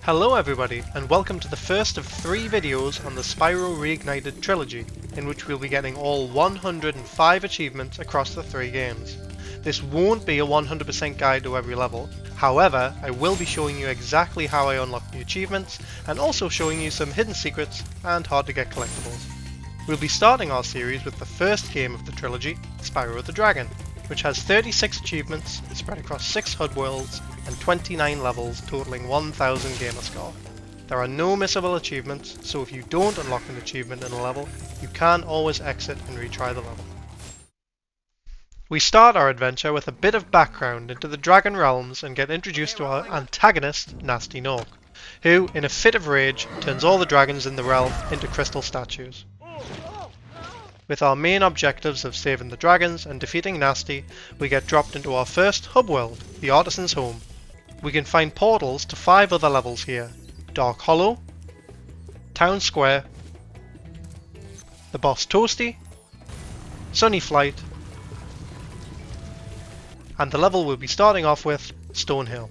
Hello everybody, and welcome to the first of 3 videos on the Spyro Reignited Trilogy, in which we'll be getting all 105 achievements across the 3 games. This won't be a 100% guide to every level, however, I will be showing you exactly how I unlock the achievements, and also showing you some hidden secrets and hard to get collectibles. We'll be starting our series with the first game of the trilogy, Spyro the Dragon, which has 36 achievements spread across 6 HUD worlds and 29 levels totaling 1000 gamerscore. There are no missable achievements, so if you don't unlock an achievement in a level, you can always exit and retry the level. We start our adventure with a bit of background into the Dragon Realms and get introduced to our antagonist, Gnasty Gnorc, who, in a fit of rage, turns all the dragons in the realm into crystal statues. With our main objectives of saving the dragons and defeating Gnasty, we get dropped into our first hub world, the Artisans' home. We can find portals to 5 other levels here: Dark Hollow, Town Square, the boss Toasty, Sunny Flight, and the level we'll be starting off with, Stone Hill.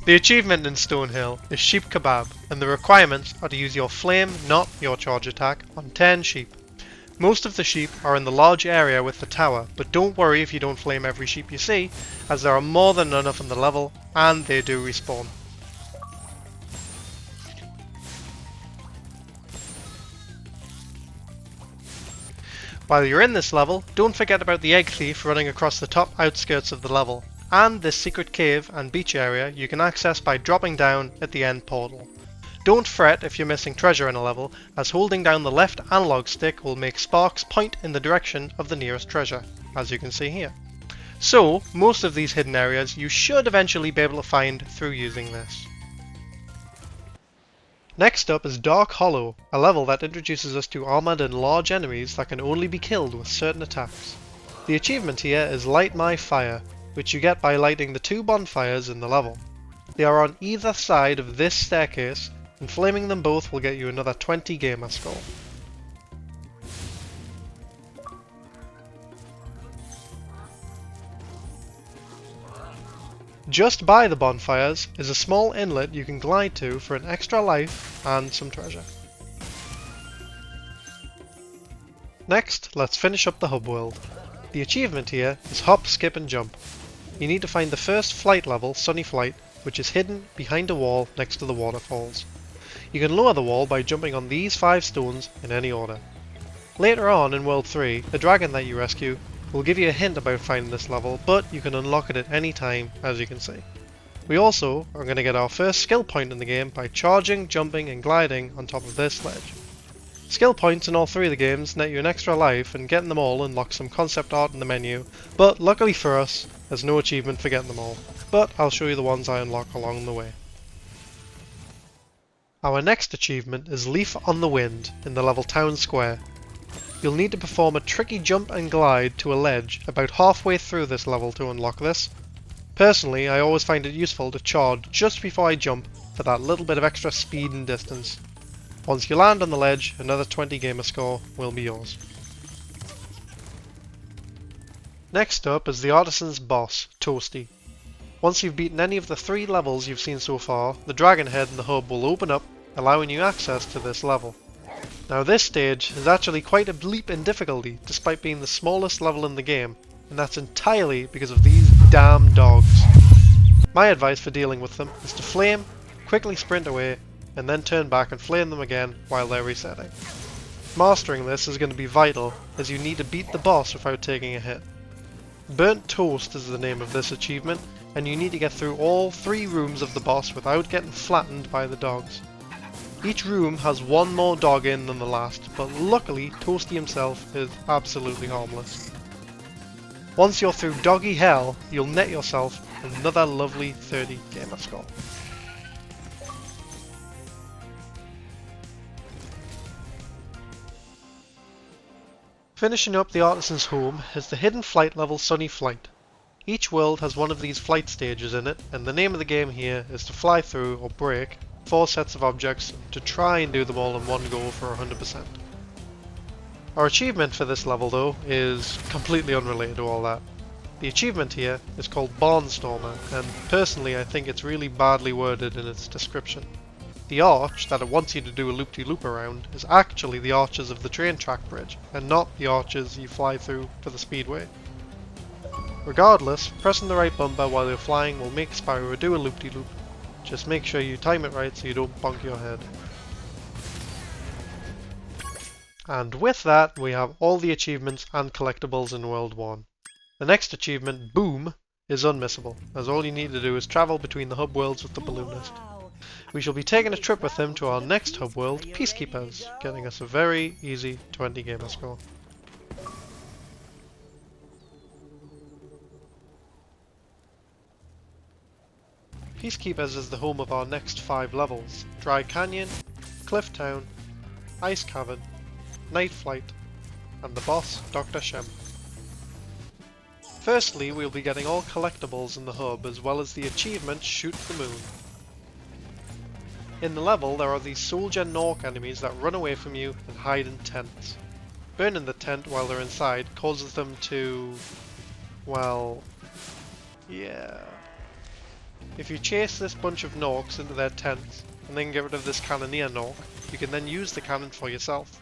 The achievement in Stone Hill is Sheep Kebab, and the requirements are to use your flame, not your charge attack, on 10 sheep. Most of the sheep are in the large area with the tower, but don't worry if you don't flame every sheep you see, as there are more than enough in the level, and they do respawn. While you're in this level, don't forget about the egg thief running across the top outskirts of the level, and this secret cave and beach area you can access by dropping down at the end portal. Don't fret if you're missing treasure in a level, as holding down the left analog stick will make sparks point in the direction of the nearest treasure, as you can see here. So, most of these hidden areas you should eventually be able to find through using this. Next up is Dark Hollow, a level that introduces us to armoured and large enemies that can only be killed with certain attacks. The achievement here is Light My Fire, which you get by lighting the 2 bonfires in the level. They are on either side of this staircase, and flaming them both will get you another 20 gamerscore. Just by the bonfires is a small inlet you can glide to for an extra life and some treasure. Next, let's finish up the hub world. The achievement here is Hop, Skip and Jump. You need to find the first flight level, Sunny Flight, which is hidden behind a wall next to the waterfalls. You can lower the wall by jumping on these 5 stones in any order. Later on in World 3, the dragon that you rescue will give you a hint about finding this level, but you can unlock it at any time, as you can see. We also are going to get our first skill point in the game by charging, jumping and gliding on top of this ledge. Skill points in all 3 of the games net you an extra life, and getting them all unlocks some concept art in the menu, but luckily for us, there's no achievement for getting them all, but I'll show you the ones I unlock along the way. Our next achievement is Leaf on the Wind in the level Town Square. You'll need to perform a tricky jump and glide to a ledge about halfway through this level to unlock this. Personally, I always find it useful to charge just before I jump for that little bit of extra speed and distance. Once you land on the ledge, another 20 gamerscore will be yours. Next up is the Artisan's boss, Toasty. Once you've beaten any of the 3 levels you've seen so far, the dragon head in the hub will open up, allowing you access to this level. Now this stage is actually quite a leap in difficulty, despite being the smallest level in the game, and that's entirely because of these damn dogs. My advice for dealing with them is to flame, quickly sprint away, and then turn back and flame them again while they're resetting. Mastering this is going to be vital, as you need to beat the boss without taking a hit. Burnt Toast is the name of this achievement, and you need to get through all 3 rooms of the boss without getting flattened by the dogs. Each room has 1 more dog in than the last, but luckily Toasty himself is absolutely harmless. Once you're through Doggy Hell, you'll net yourself another lovely 30 gamerscore. Finishing up the Artisan's home is the hidden flight level Sunny Flight. Each world has one of these flight stages in it, and the name of the game here is to fly through or break 4 sets of objects to try and do them all in one go for 100%. Our achievement for this level though is completely unrelated to all that. The achievement here is called Barnstormer, and personally I think it's really badly worded in its description. The arch that it wants you to do a loop-de-loop around is actually the arches of the train track bridge, and not the arches you fly through for the speedway. Regardless, pressing the right bumper while you're flying will make Spyro do a loop-de-loop. Just make sure you time it right so you don't bonk your head. And with that, we have all the achievements and collectibles in World 1. The next achievement, Boom, is unmissable, as all you need to do is travel between the hub worlds with the balloonist. We shall be taking a trip with him to our next hub world, Peacekeepers, getting us a very easy 20 gamer score. Peacekeepers is the home of our next 5 levels: Dry Canyon, Cliff Town, Ice Cavern, Night Flight, and the boss, Dr. Shemp. Firstly, we'll be getting all collectibles in the hub as well as the achievement Shoot the Moon. In the level there are these soldier Gnorc enemies that run away from you and hide in tents. Burning the tent while they're inside causes them to... well... yeah... If you chase this bunch of Gnorcs into their tents and then get rid of this cannoneer Gnorc, you can then use the cannon for yourself.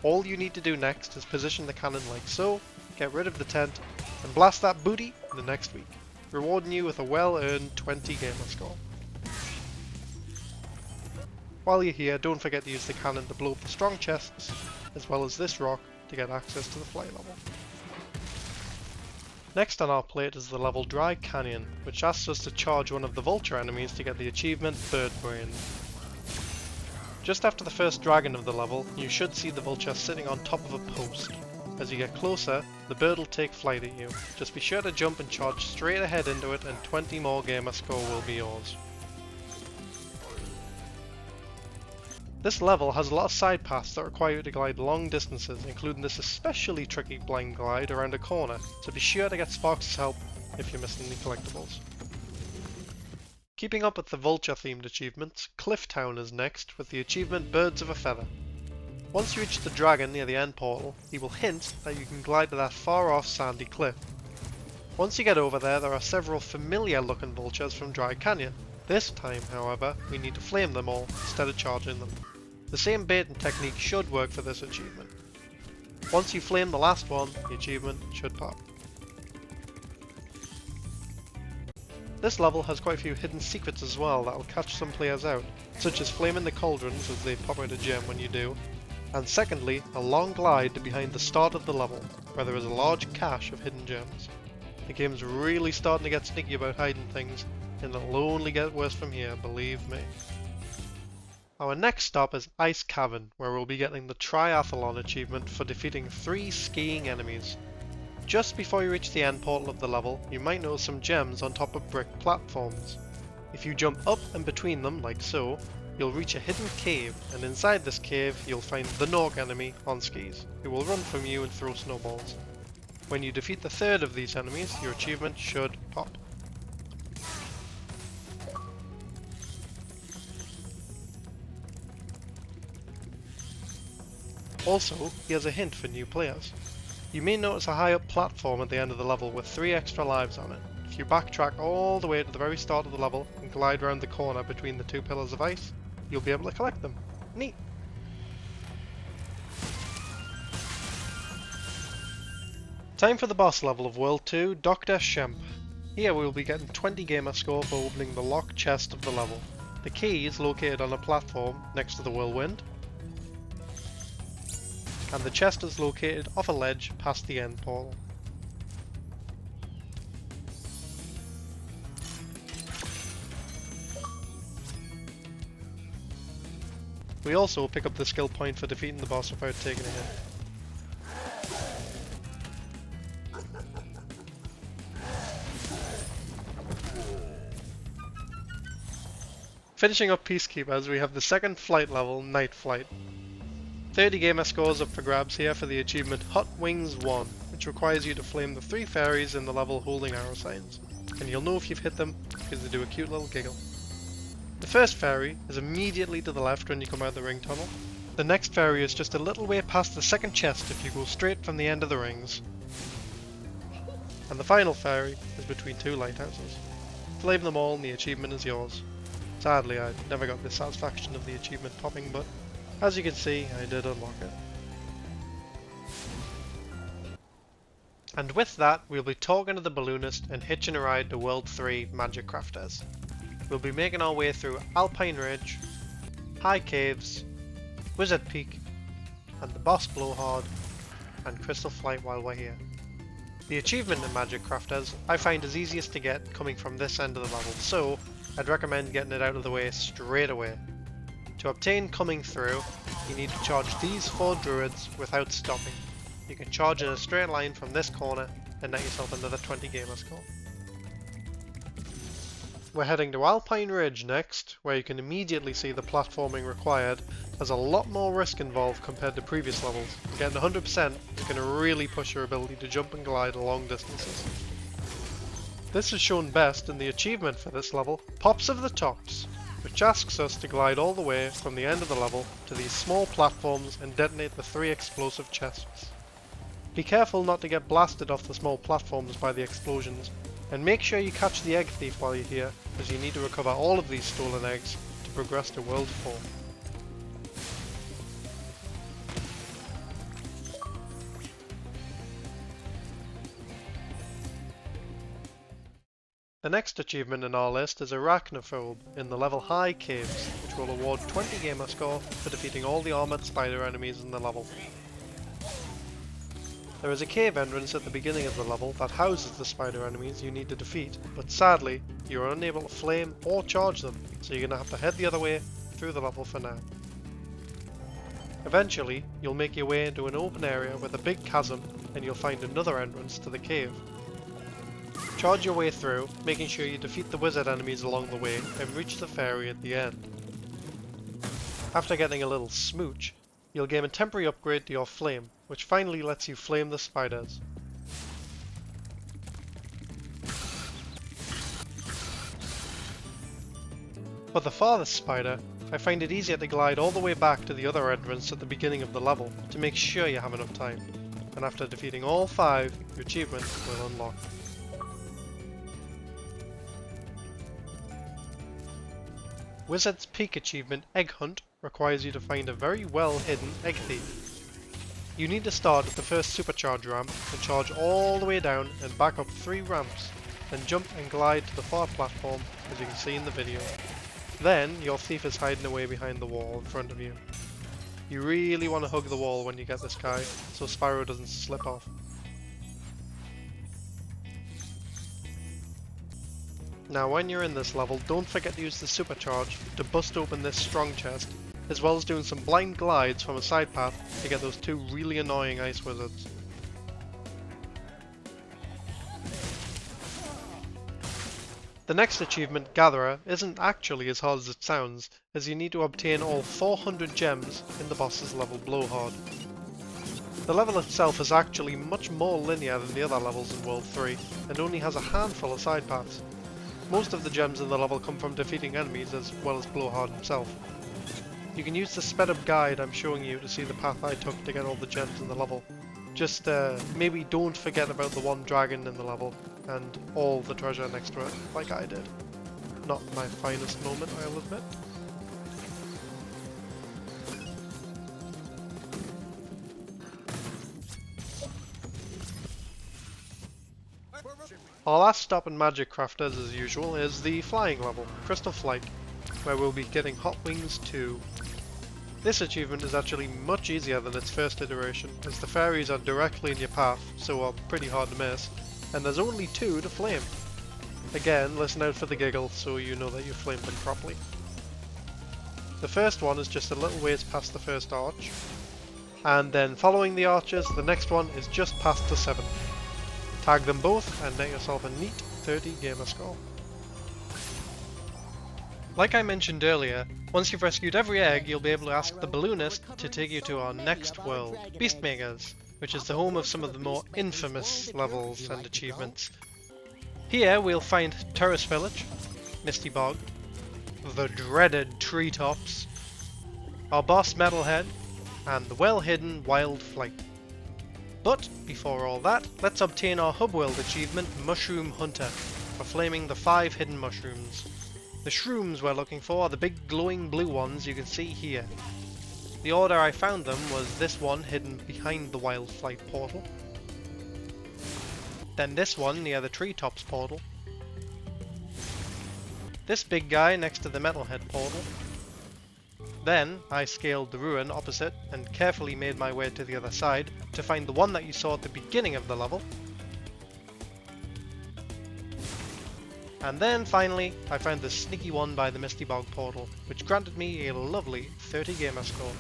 All you need to do next is position the cannon like so, get rid of the tent, and blast that booty the next week, rewarding you with a well-earned 20 gamer score. While you're here, don't forget to use the cannon to blow up the strong chests, as well as this rock to get access to the flight level. Next on our plate is the level Dry Canyon, which asks us to charge one of the vulture enemies to get the achievement Bird Brain. Just after the first dragon of the level, you should see the vulture sitting on top of a post. As you get closer, the bird will take flight at you. Just be sure to jump and charge straight ahead into it, and 20 more gamer score will be yours. This level has a lot of side paths that require you to glide long distances, including this especially tricky blind glide around a corner, so be sure to get Sparks' help if you're missing any collectibles. Keeping up with the vulture themed achievements, Cliff Town is next with the achievement Birds of a Feather. Once you reach the dragon near the end portal, he will hint that you can glide to that far off sandy cliff. Once you get over there, there are several familiar looking vultures from Dry Canyon. This time, however, we need to flame them all instead of charging them. The same baiting technique should work for this achievement. Once you flame the last one, the achievement should pop. This level has quite a few hidden secrets as well that will catch some players out, such as flaming the cauldrons as they pop out a gem when you do, and secondly, a long glide to behind the start of the level, where there is a large cache of hidden gems. The game's really starting to get sneaky about hiding things, and it'll only get worse from here, believe me. Our next stop is Ice Cavern, where we'll be getting the Triathalon achievement for defeating 3 skiing enemies. Just before you reach the end portal of the level, you might notice some gems on top of brick platforms. If you jump up and between them, like so, you'll reach a hidden cave, and inside this cave you'll find the Gnorc enemy on skis, who will run from you and throw snowballs. When you defeat the 3rd of these enemies, your achievement should pop. Also, here's a hint for new players. You may notice a high up platform at the end of the level with 3 extra lives on it. If you backtrack all the way to the very start of the level and glide around the corner between the 2 pillars of ice, you'll be able to collect them. Neat! Time for the boss level of World 2, Dr. Shemp. Here we will be getting 20 gamer score for opening the locked chest of the level. The key is located on a platform next to the whirlwind, and the chest is located off a ledge past the end portal. We also pick up the skill point for defeating the boss without taking a hit. Finishing up Peacekeepers, we have the second flight level, Night Flight. 30 gamer scores up for grabs here for the achievement Hot Wings 1, which requires you to flame the 3 fairies in the level holding arrow signs, and you'll know if you've hit them because they do a cute little giggle. The first fairy is immediately to the left when you come out the ring tunnel. The next fairy is just a little way past the second chest if you go straight from the end of the rings. And the final fairy is between two lighthouses. Flame them all and the achievement is yours. Sadly, I never got the satisfaction of the achievement popping, but as you can see, I did unlock it. And with that, we'll be talking to the balloonist and hitching a ride to World 3 Magic Crafters. We'll be making our way through Alpine Ridge, High Caves, Wizard Peak, and the boss Blowhard, and Crystal Flight while we're here. The achievement in Magic Crafters I find is easiest to get coming from this end of the level, so I'd recommend getting it out of the way straight away. To obtain Coming Through, you need to charge these 4 druids without stopping. You can charge in a straight line from this corner and net yourself another 20 gamer score. We're heading to Alpine Ridge next, where you can immediately see the platforming required. There's a lot more risk involved compared to previous levels. Getting 100% is going to really push your ability to jump and glide long distances. This is shown best in the achievement for this level, Pops of the Tops, which asks us to glide all the way from the end of the level to these small platforms and detonate the 3 explosive chests. Be careful not to get blasted off the small platforms by the explosions, and make sure you catch the egg thief while you're here, as you need to recover all of these stolen eggs to progress to World 4. The next achievement in our list is Arachnophobe in the level High Caves, which will award 20 gamer score for defeating all the armoured spider enemies in the level. There is a cave entrance at the beginning of the level that houses the spider enemies you need to defeat, but sadly, you are unable to flame or charge them, so you're going to have to head the other way through the level for now. Eventually, you'll make your way into an open area with a big chasm, and you'll find another entrance to the cave. Charge your way through, making sure you defeat the wizard enemies along the way, and reach the fairy at the end. After getting a little smooch, you'll gain a temporary upgrade to your flame, which finally lets you flame the spiders. For the farthest spider, I find it easier to glide all the way back to the other entrance at the beginning of the level to make sure you have enough time, and after defeating all 5, your achievement will unlock. Wizard's Peak achievement Egg Hunt requires you to find a very well hidden egg thief. You need to start at the first supercharge ramp and charge all the way down and back up 3 ramps, then jump and glide to the far platform as you can see in the video. Then your thief is hiding away behind the wall in front of you. You really want to hug the wall when you get this guy so Spyro doesn't slip off. Now when you're in this level, don't forget to use the supercharge to bust open this strong chest, as well as doing some blind glides from a side path to get those 2 really annoying ice wizards. The next achievement, Gatherer, isn't actually as hard as it sounds, as you need to obtain all 400 gems in the boss's level Blowhard. The level itself is actually much more linear than the other levels in World 3, and only has a handful of side paths. Most of the gems in the level come from defeating enemies as well as Blowhard himself. You can use the sped up guide I'm showing you to see the path I took to get all the gems in the level. Just maybe don't forget about the 1 dragon in the level and all the treasure next to it like I did. Not my finest moment, I'll admit. Our last stop in Magic Crafters as usual is the flying level, Crystal Flight, where we'll be getting Hot Wings 2. This achievement is actually much easier than its first iteration, as the fairies are directly in your path, so are pretty hard to miss, and there's only 2 to flame. Again, listen out for the giggle so you know that you flamed them properly. The first one is just a little ways past the first arch, and then following the arches, the next one is just past the 7th. Tag them both and net yourself a neat 30 gamer score. Like I mentioned earlier, once you've rescued every egg, you'll be able to ask the balloonist to take you to our next world, Beastmakers, which is the home of some of the more infamous levels and achievements. Here we'll find Terrace Village, Misty Bog, the dreaded Treetops, our boss Metalhead, and the well-hidden Wild Flight. But before all that, let's obtain our hub world achievement, Mushroom Hunter, for flaming the 5 hidden mushrooms. The shrooms we're looking for are the big glowing blue ones you can see here. The order I found them was this one hidden behind the Wild Flight portal, then this one near the Treetops portal, this big guy next to the Metalhead portal. Then I scaled the ruin opposite and carefully made my way to the other side to find the one that you saw at the beginning of the level. And then finally I found the sneaky one by the Misty Bog portal, which granted me a lovely 30 gamer score.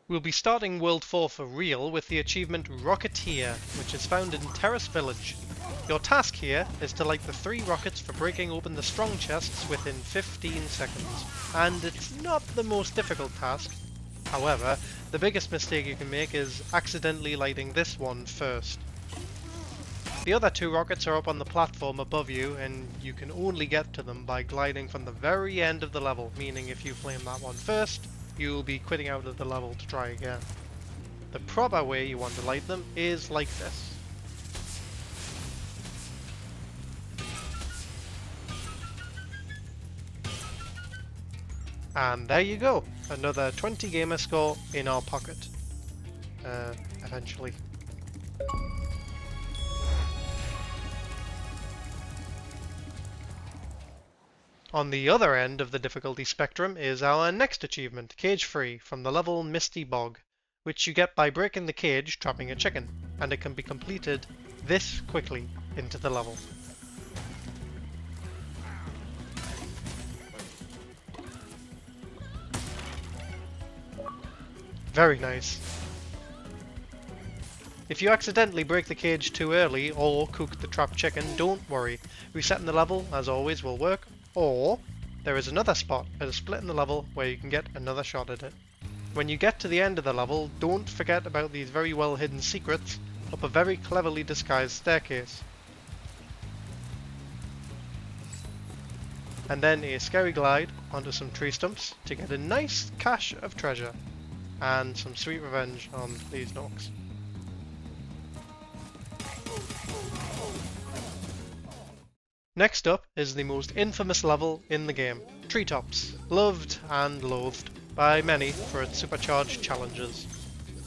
We'll be starting World 4 for real with the achievement Rocketeer, which is found in Terrace Village. Your task here is to light the 3 rockets for breaking open the strong chests within 15 seconds. And it's not the most difficult task. However, the biggest mistake you can make is accidentally lighting this one first. The other 2 rockets are up on the platform above you, and you can only get to them by gliding from the very end of the level, meaning if you flame that one first, you'll be quitting out of the level to try again. The proper way you want to light them is like this. And there you go, another 20 gamer score in our pocket. Eventually. On the other end of the difficulty spectrum is our next achievement, Cage Free, from the level Misty Bog, which you get by breaking the cage trapping a chicken, and it can be completed this quickly into the level. Very nice. If you accidentally break the cage too early or cook the trapped chicken, don't worry. Resetting the level, as always, will work, or there is another spot at a split in the level where you can get another shot at it. When you get to the end of the level, don't forget about these very well hidden secrets up a very cleverly disguised staircase. And then a scary glide onto some tree stumps to get a nice cache of treasure. And some sweet revenge on these Gnorcs. Next up is the most infamous level in the game, Treetops, loved and loathed by many for its supercharged challenges.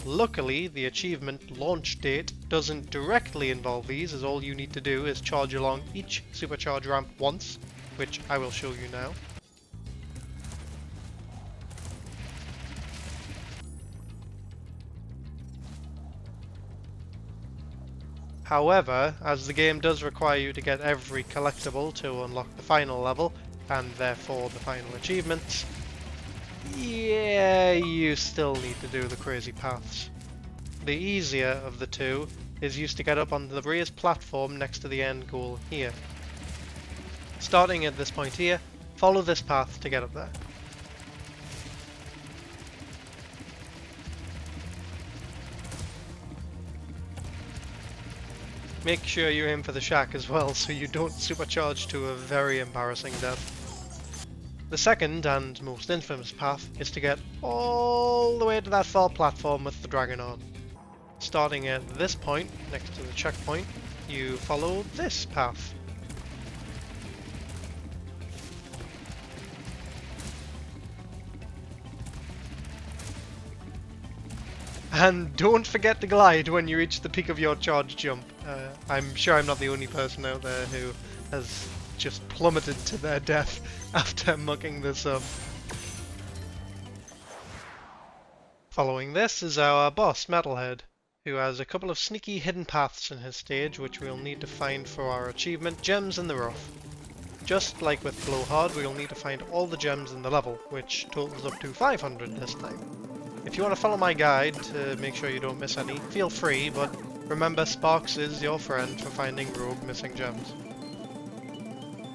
Luckily, the achievement launch date doesn't directly involve these, as all you need to do is charge along each supercharge ramp once, which I will show you now. However, as the game does require you to get every collectible to unlock the final level, and therefore the final achievements, yeah, you still need to do the crazy paths. The easier of the two is used to get up on the raised platform next to the end goal here. Starting at this point here, follow this path to get up there. Make sure you aim for the shack as well, so you don't supercharge to a very embarrassing death. The second and most infamous path is to get all the way to that far platform with the dragon on. Starting at this point, next to the checkpoint, you follow this path. And don't forget to glide when you reach the peak of your charge jump. I'm sure I'm not the only person out there who has just plummeted to their death after mucking this up. Following this is our boss, Metalhead, who has a couple of sneaky hidden paths in his stage which we'll need to find for our achievement, Gems in the Rough. Just like with Blowhard, we'll need to find all the gems in the level, which totals up to 500 this time. If you want to follow my guide to make sure you don't miss any, feel free, but remember Sparks is your friend for finding rogue missing gems.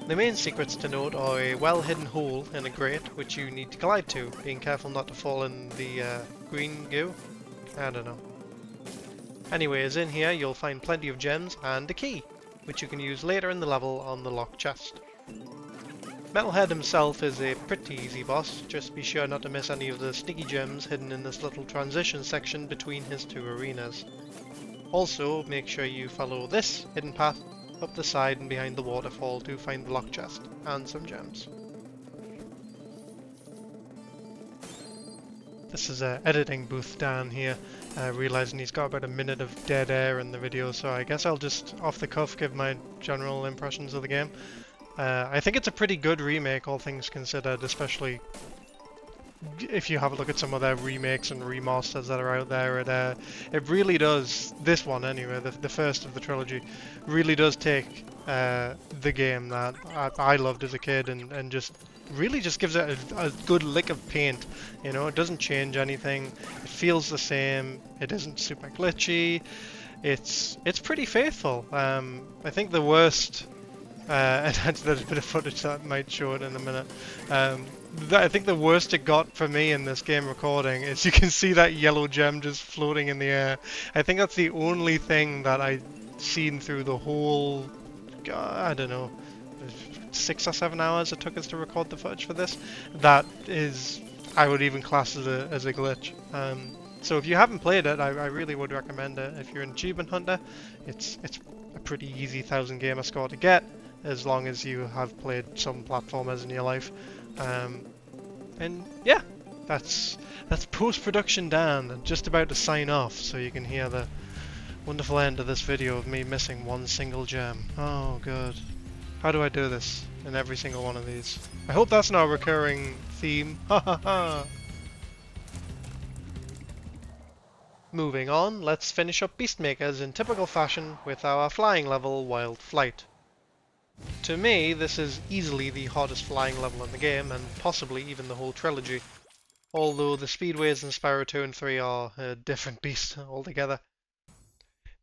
The main secrets to note are a well-hidden hole in a grate which you need to glide to, being careful not to fall in the green goo. I don't know. Anyways, in here you'll find plenty of gems and a key, which you can use later in the level on the locked chest. Metalhead himself is a pretty easy boss, just be sure not to miss any of the sneaky gems hidden in this little transition section between his two arenas. Also, make sure you follow this hidden path up the side and behind the waterfall to find the lock chest and some gems. This is an editing booth down here, realising he's got about a minute of dead air in the video, so I guess I'll just off the cuff give my general impressions of the game. I think it's a pretty good remake, all things considered, especially if you have a look at some of their remakes and remasters that are out there. It really does, this one anyway, the first of the trilogy, really does take the game that I loved as a kid and just really just gives it a good lick of paint. You know, it doesn't change anything, it feels the same, it isn't super glitchy, it's pretty faithful. I think the worst, and there's a bit of footage that might show it in a minute, I think the worst it got for me in this game recording is you can see that yellow gem just floating in the air. I think that's the only thing that I've seen through the whole, I don't know, 6 or 7 hours it took us to record the footage for this, that is, I would even class as a glitch. So if you haven't played it, I really would recommend it. If you're an achievement hunter, it's a pretty easy 1000 gamer score to get, as long as you have played some platformers in your life. And yeah, that's post-production done, and just about to sign off, so you can hear the wonderful end of this video of me missing one single gem. Oh god. How do I do this in every single one of these? I hope that's not a recurring theme. Ha ha ha! Moving on, let's finish up Beastmakers in typical fashion with our flying level, Wild Flight. To me, this is easily the hardest flying level in the game, and possibly even the whole trilogy. Although the speedways in Spyro 2 and 3 are a different beast altogether.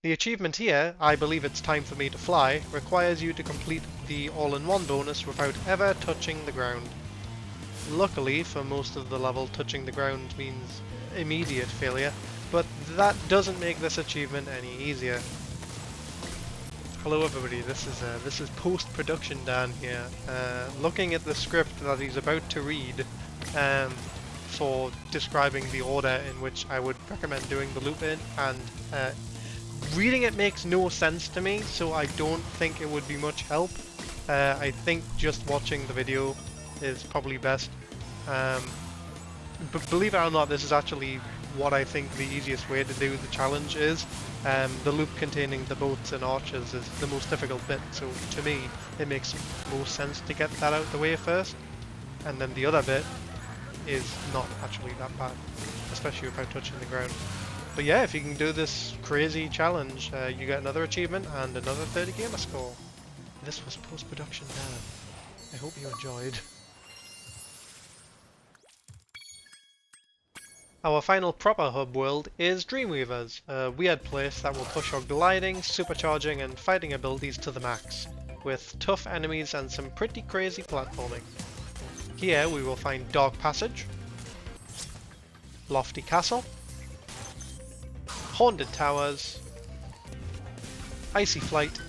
The achievement here, I believe it's time for me to fly, requires you to complete the all-in-one bonus without ever touching the ground. Luckily, for most of the level, touching the ground means immediate failure, but that doesn't make this achievement any easier. Hello everybody, this is post-production Dan here, looking at the script that he's about to read for describing the order in which I would recommend doing the loop in, and reading it makes no sense to me, so I don't think it would be much help. I think just watching the video is probably best. But believe it or not, this is actually what I think the easiest way to do the challenge is. The loop containing the boats and archers is the most difficult bit, so to me it makes most sense to get that out the way first, and then the other bit is not actually that bad, especially without touching the ground. But yeah, if you can do this crazy challenge, you get another achievement and another 30 gamer score. This was post-production Dan. I hope you enjoyed. Our final proper hub world is Dreamweavers, a weird place that will push our gliding, supercharging and fighting abilities to the max, with tough enemies and some pretty crazy platforming. Here we will find Dark Passage, Lofty Castle, Haunted Towers, Icy Flight,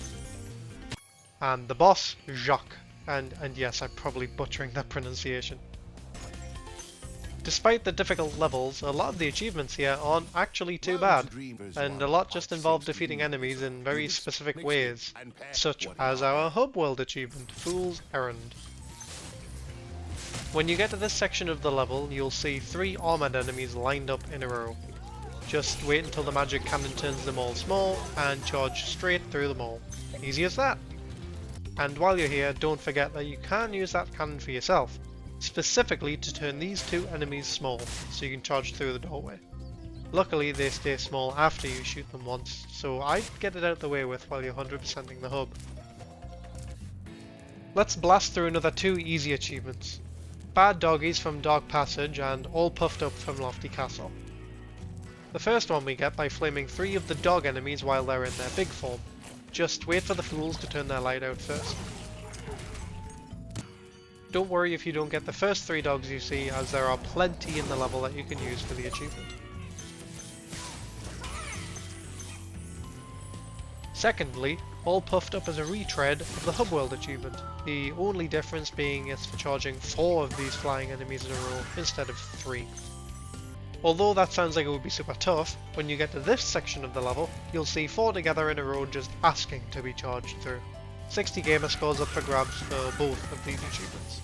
and the boss, Jacques. And yes, I'm probably butchering that pronunciation. Despite the difficult levels, a lot of the achievements here aren't actually too bad, and a lot just involve defeating enemies in very specific ways, such as our hub world achievement, Fool's Errand. When you get to this section of the level, you'll see 3 armoured enemies lined up in a row. Just wait until the magic cannon turns them all small, and charge straight through them all. Easy as that! And while you're here, don't forget that you can use that cannon for yourself, specifically to turn these 2 enemies small, so you can charge through the doorway. Luckily they stay small after you shoot them once, so I'd get it out the way with while you're 100%ing the hub. Let's blast through another 2 easy achievements. Bad Doggies from Dark Passage and All Puffed Up from Lofty Castle. The first one we get by flaming 3 of the dog enemies while they're in their big form. Just wait for the fools to turn their light out first. Don't worry if you don't get the first 3 dogs you see, as there are plenty in the level that you can use for the achievement. Secondly, all puffed up as a retread of the Hub World achievement, the only difference being it's for charging 4 of these flying enemies in a row instead of 3. Although that sounds like it would be super tough, when you get to this section of the level, you'll see 4 together in a row just asking to be charged through. 60 gamer scores up for grabs for both of these achievements.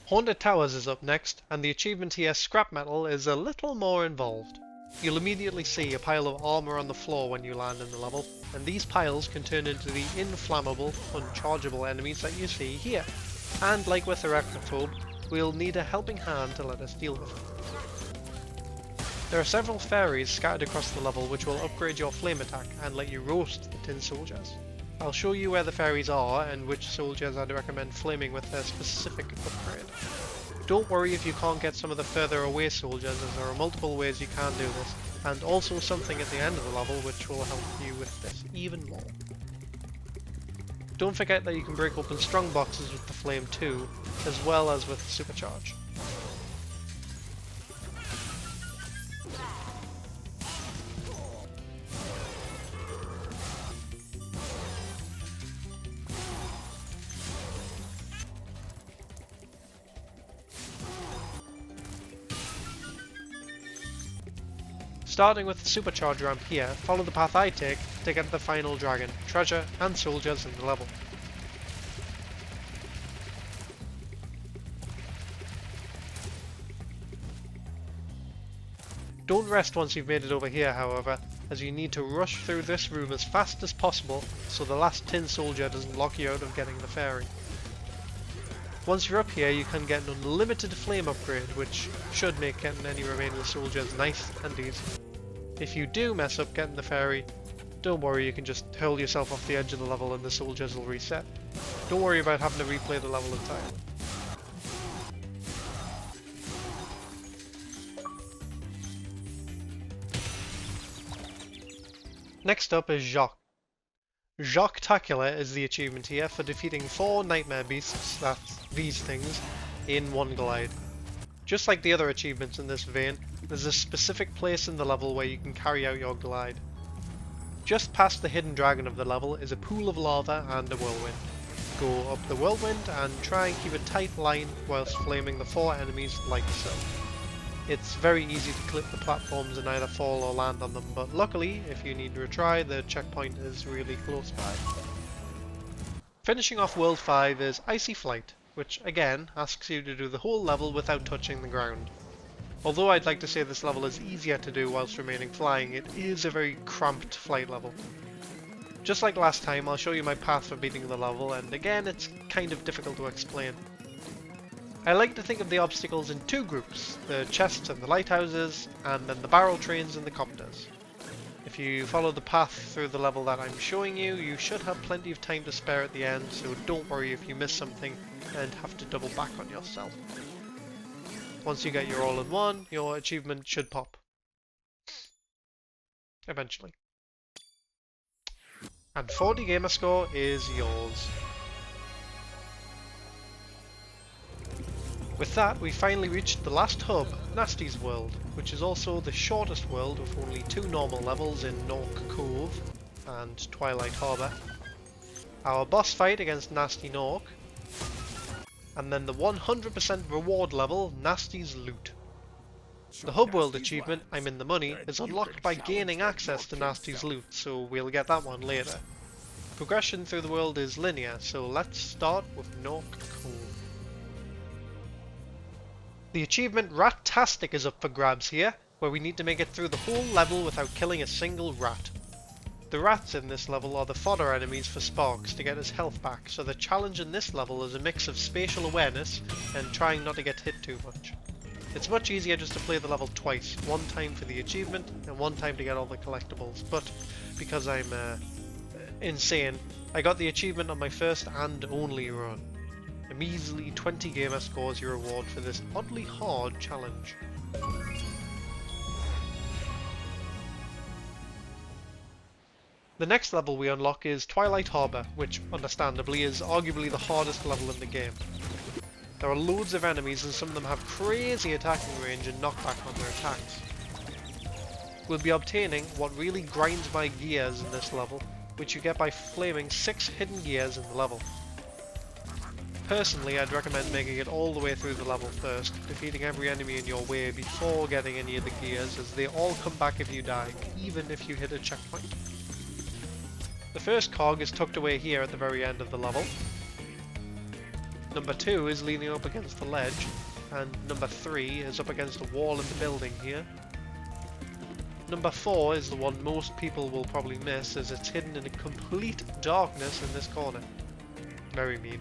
Haunted Towers is up next, and the achievement here, Scrap Metal, is a little more involved. You'll immediately see a pile of armour on the floor when you land in the level, and these piles can turn into the inflammable, unchargeable enemies that you see here. And like with Arachnophobe, we'll need a helping hand to let us deal with it. There are several fairies scattered across the level which will upgrade your flame attack and let you roast the tin soldiers. I'll show you where the fairies are and which soldiers I'd recommend flaming with their specific upgrade. Don't worry if you can't get some of the further away soldiers, as there are multiple ways you can do this, and also something at the end of the level which will help you with this even more. Don't forget that you can break open strong boxes with the flame too, as well as with supercharge. Starting with the supercharge ramp here, follow the path I take to get to the final dragon, treasure and soldiers in the level. Don't rest once you've made it over here however, as you need to rush through this room as fast as possible so the last tin soldier doesn't lock you out of getting the fairy. Once you're up here you can get an unlimited flame upgrade, which should make getting any remaining soldiers nice and easy. If you do mess up getting the fairy, don't worry, you can just hurl yourself off the edge of the level and the soldiers will reset. Don't worry about having to replay the level entirely. Next up is Jacques. Jaques-tacular is the achievement here for defeating 4 nightmare beasts, that's these things, in one glide. Just like the other achievements in this vein, there's a specific place in the level where you can carry out your glide. Just past the hidden dragon of the level is a pool of lava and a whirlwind. Go up the whirlwind and try and keep a tight line whilst flaming the 4 enemies like so. It's very easy to clip the platforms and either fall or land on them, but luckily, if you need to retry, the checkpoint is really close by. Finishing off World 5 is Icy Flight, which again asks you to do the whole level without touching the ground. Although I'd like to say this level is easier to do whilst remaining flying, it is a very cramped flight level. Just like last time, I'll show you my path for beating the level, and again it's kind of difficult to explain. I like to think of the obstacles in 2 groups, the chests and the lighthouses, and then the barrel trains and the copters. If you follow the path through the level that I'm showing you, you should have plenty of time to spare at the end, so don't worry if you miss something and have to double back on yourself. Once you get your all-in-one, your achievement should pop. Eventually. And 40 gamer score is yours. With that, we finally reached the last hub, Gnasty's world, which is also the shortest world with only 2 normal levels in Gnorc Cove and Twilight Harbour. Our boss fight against Gnasty Gnorc, and then the 100% reward level, Gnasty's Loot. The hub world achievement, I'm in the money, is unlocked by gaining access to Gnasty's Loot, so we'll get that one later. Progression through the world is linear, so let's start with Gnorc Cove. The achievement Ratastic is up for grabs here, where we need to make it through the whole level without killing a single rat. The rats in this level are the fodder enemies for Sparks to get his health back, so the challenge in this level is a mix of spatial awareness and trying not to get hit too much. It's much easier just to play the level twice, one time for the achievement and one time to get all the collectibles, but because I'm insane, I got the achievement on my first and only run. A measly 20 gamer scores your reward for this oddly hard challenge. The next level we unlock is Twilight Harbour, which, understandably, is arguably the hardest level in the game. There are loads of enemies and some of them have crazy attacking range and knockback on their attacks. We'll be obtaining what really grinds my gears in this level, which you get by flaming 6 hidden gears in the level. Personally, I'd recommend making it all the way through the level first, defeating every enemy in your way before getting any of the gears, as they all come back if you die, even if you hit a checkpoint. The first cog is tucked away here at the very end of the level. Number 2 is leaning up against the ledge, and number 3 is up against a wall in the building here. Number 4 is the one most people will probably miss, as it's hidden in complete darkness in this corner. Very mean.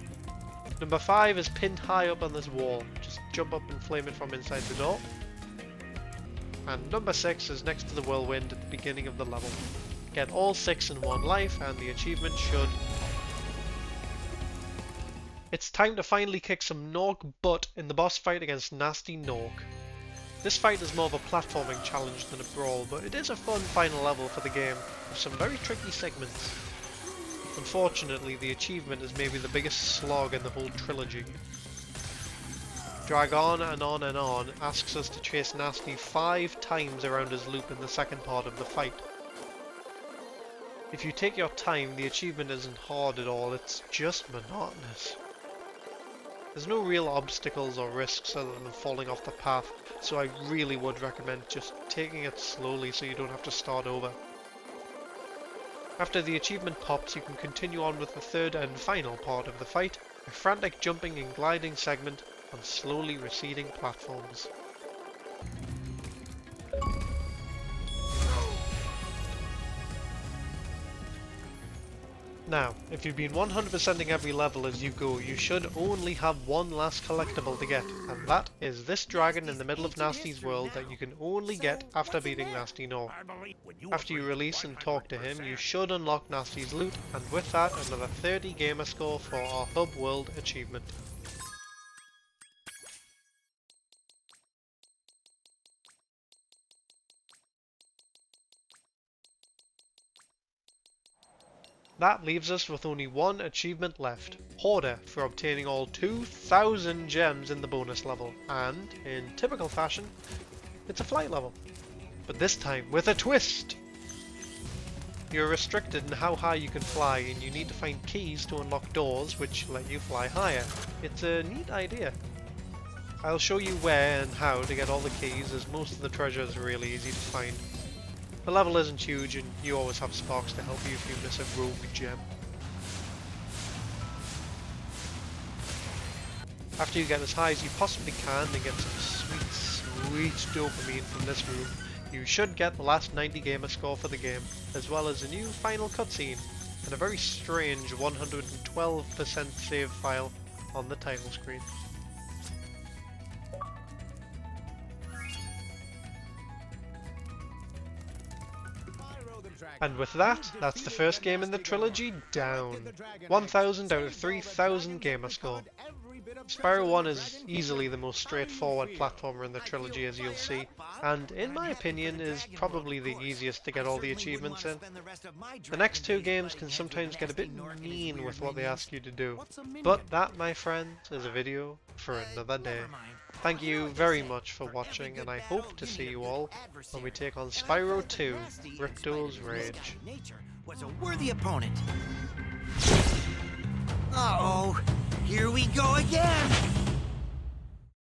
Number 5 is pinned high up on this wall. Just jump up and flame it from inside the door. And number 6 is next to the whirlwind at the beginning of the level. Get all 6 in one life and the achievement should... It's time to finally kick some Gnorc butt in the boss fight against Gnasty Gnorc. This fight is more of a platforming challenge than a brawl, but it is a fun final level for the game, with some very tricky segments. Unfortunately, the achievement is maybe the biggest slog in the whole trilogy. Drag on and on and on asks us to chase Gnasty 5 times around his loop in the second part of the fight. If you take your time, the achievement isn't hard at all, it's just monotonous. There's no real obstacles or risks other than falling off the path, so I really would recommend just taking it slowly so you don't have to start over. After the achievement pops, you can continue on with the third and final part of the fight, a frantic jumping and gliding segment on slowly receding platforms. Now, if you've been 100%ing every level as you go, you should only have one last collectible to get, and that is this dragon in the middle of Gnasty's world that you can only get after beating Gnasty Gnorc. After you release and talk to him, you should unlock Gnasty's loot, and with that another 30 gamer score for our Hub World achievement. That leaves us with only one achievement left, Hoarder, for obtaining all 2,000 gems in the bonus level, and, in typical fashion, it's a flight level. But this time with a twist! You're restricted in how high you can fly, and you need to find keys to unlock doors which let you fly higher. It's a neat idea. I'll show you where and how to get all the keys, as most of the treasure is really easy to find. The level isn't huge and you always have sparks to help you if you miss a rogue gem. After you get as high as you possibly can and get some sweet dopamine from this room, you should get the last 90 gamer score for the game, as well as a new final cutscene and a very strange 112% save file on the title screen. And with that, that's the first game in the trilogy down. 1000 out of 3000 gamer score. Spyro 1 is easily the most straightforward platformer in the trilogy, as you'll see, and in my opinion is probably the easiest to get all the achievements in. The next two games can sometimes get a bit mean with what they ask you to do, but that, my friends, is a video for another day. Thank you very much for watching, and I hope to see you all when we take on Spyro 2, Ripto's Rage. Was a worthy opponent. Uh-oh, here we go again!